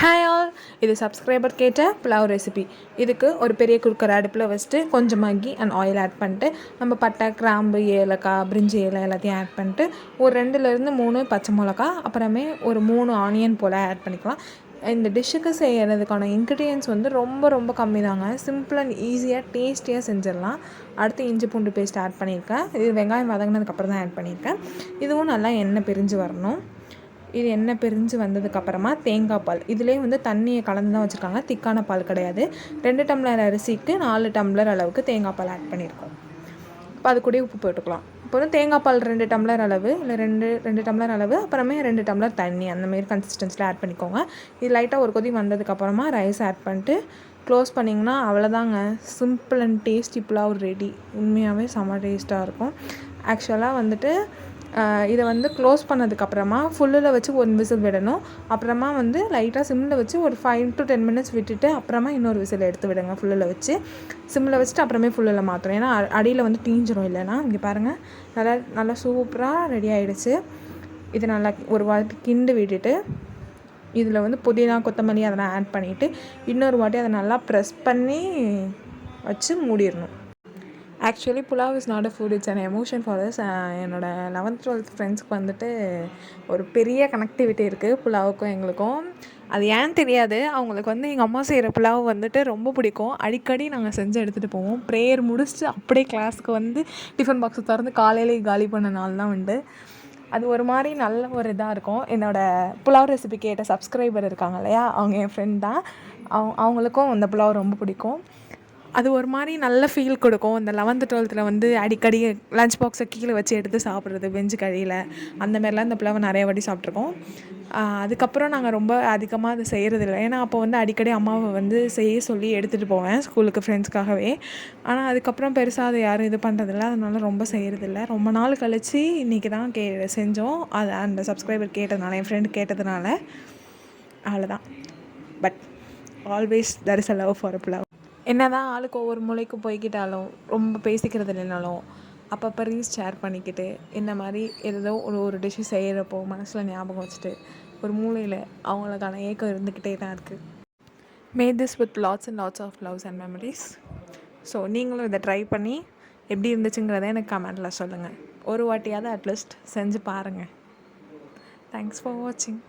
Hi all, இது subscriber கேட்ட pulao recipe. இதுக்கு ஒரு பெரிய குக்கர் அடுப்பில் வச்சுட்டு கொஞ்சம் மகி அண்ட் ஆயில் ஆட் பண்ணிட்டு நம்ம பட்டை, கிராம்பு, ஏலக்காய், பிரிஞ்சி இலை எல்லாத்தையும் ஆட் பண்ணிட்டு ஒரு 2லேருந்து 3 பச்சை மிளகா, அப்புறமே ஒரு 3 ஆனியன் போல் ஆட் பண்ணிக்கலாம். இந்த டிஷ்ஷுக்கு செய்கிறதுக்கான இன்க்ரீடியன்ஸ் வந்து ரொம்ப ரொம்ப கம்மி தாங்க. சிம்பிள் அண்ட் ஈஸியாக டேஸ்டியாக செஞ்சிடலாம். அடுத்து இஞ்சி பூண்டு பேஸ்ட் ஆட் பண்ணியிருக்கேன். இது வெங்காயம் வதங்கினதுக்கப்புறம் தான் ஆட் பண்ணியிருக்கேன். இதுவும் நல்லா எண்ணெய் பிரிஞ்சு வரணும். இது எண்ணெய் பிரிஞ்சு வந்ததுக்கப்புறமா தேங்காய் பால், இதிலே வந்து தண்ணியை கலந்து தான் வச்சுருக்காங்க, திக்கான பால் கிடையாது. 2 டம்ளர் அரிசிக்கு 4 டம்ளர் அளவுக்கு தேங்காய் பால் ஆட் பண்ணியிருக்கோம். இப்போ அது கூட உப்பு போட்டுக்கலாம். இப்போ வந்து தேங்காய் பால் 2 டம்ளர் அளவு, இல்லை 2 டம்ளர் அளவு, அப்புறமே 2 டம்ளர் தண்ணி, அந்தமாரி கன்சிஸ்டன்சியில் ஆட் பண்ணிக்கோங்க. இது லைட்டாக ஒரு கொதி வந்ததுக்கப்புறமா ரைஸ் ஆட் பண்ணிட்டு க்ளோஸ் பண்ணிங்கன்னா அவ்வளோதாங்க. Simple and tasty pulao ready. உண்மையாகவே செம்ம டேஸ்ட்டாக இருக்கும். ஆக்சுவலாக வந்துட்டு இதை வந்து க்ளோஸ் பண்ணதுக்கப்புறமா ஃபுல்லில் வச்சு 1 விசில் விடணும். அப்புறமா வந்து லைட்டாக சிம்மில் வச்சு ஒரு 5 to 10 மினிட்ஸ் விட்டுட்டு அப்புறமா இன்னொரு விசில் எடுத்து விடுங்க. ஃபுல்லில் வச்சு சிம்மில் வச்சுட்டு அப்புறமே ஃபுல்லில் மாற்றணும். ஏன்னா அடியில் வந்து தீஞ்சிரும். இல்லைன்னா இங்கே பாருங்கள், நல்லா சூப்பராக ரெடி ஆகிடுச்சு. இது நல்லா ஒரு வாட்டி கிண்டு விட்டுட்டு இதில் வந்து புதினா, கொத்தமல்லி அதெல்லாம் ஆட் பண்ணிவிட்டு இன்னொரு வாட்டி அதை நல்லா ப்ரெஸ் பண்ணி வச்சு மூடிடணும். Actually pulao is not a food, it's an emotion for us. என்னோடய 11th 12th ஃப்ரெண்ட்ஸ்க்கு வந்துட்டு ஒரு பெரிய கனெக்டிவிட்டி இருக்குது புலாவுக்கும் எங்களுக்கும். அது ஏன்னு தெரியாது. அவங்களுக்கு வந்து எங்கள் அம்மா செய்கிற புலாவ் வந்துட்டு ரொம்ப பிடிக்கும். அடிக்கடி நாங்கள் செஞ்சு எடுத்துகிட்டு போவோம். ப்ரேயர் முடிச்சுட்டு அப்படியே கிளாஸுக்கு வந்து டிஃபன் பாக்ஸை திறந்து காலையிலே காலி பண்ண நாள் தான் உண்டு. அது ஒரு மாதிரி நல்ல ஒரு இதாக இருக்கும். என்னோடய புலாவ் ரெசிபி கேட்ட சப்ஸ்கிரைபர் இருக்காங்க இல்லையா, அவங்க என் ஃப்ரெண்ட் தான். அவங்களுக்கும் அந்த புலாவ் ரொம்ப பிடிக்கும். அது ஒரு மாதிரி நல்ல ஃபீல் கொடுக்கும். இந்த 11th 12th வந்து அடிக்கடி லஞ்ச் பாக்ஸை கீழே வச்சு எடுத்து சாப்பிட்றது பெஞ்சு கழியில், அந்தமாரிலாம் இந்த புலாவை நிறைய வாட்டி சாப்பிட்ருக்கோம். அதுக்கப்புறம் நாங்கள் ரொம்ப அதிகமாக அது செய்கிறதில்ல. ஏன்னா அப்போ வந்து அடிக்கடி அம்மாவை வந்து செய்ய சொல்லி எடுத்துகிட்டு போவேன் ஸ்கூலுக்கு ஃப்ரெண்ட்ஸ்க்காகவே. ஆனால் அதுக்கப்புறம் பெருசாக அதை யாரும் இது பண்ணுறதில்ல. அதனால ரொம்ப செய்கிறதில்ல. ரொம்ப நாள் கழித்து இன்றைக்கி தான் செஞ்சோம். அது அந்த சப்ஸ்கிரைபர் கேட்டதுனால, என் ஃப்ரெண்டு கேட்டதுனால. அவ்வளோதான். But always there is a love for a pulao. என்ன தான் ஆளுக்கு ஒவ்வொரு மூலைக்கு போய்க்கிட்டாலும், ரொம்ப பேசிக்கிறது இல்லைனாலும், அப்பப்போ ரீல்ஸ் ஷேர் பண்ணிக்கிட்டு இந்த மாதிரி ஏதோ ஒரு டிஷ்ஷு செய்கிறப்போ மனசில் ஞாபகம் வச்சுட்டு ஒரு மூலையில் அவங்களுக்கான ஏக்கம் இருந்துக்கிட்டே தான் இருக்குது. Made this with lots and lots of loves and memories. So நீங்களும் இதை ட்ரை பண்ணி எப்படி இருந்துச்சுங்கிறத எனக்கு கமெண்டில் சொல்லுங்கள். ஒரு வாட்டியாவது அட்லீஸ்ட் செஞ்சு பாருங்கள். தேங்க்ஸ் ஃபார் வாட்சிங்.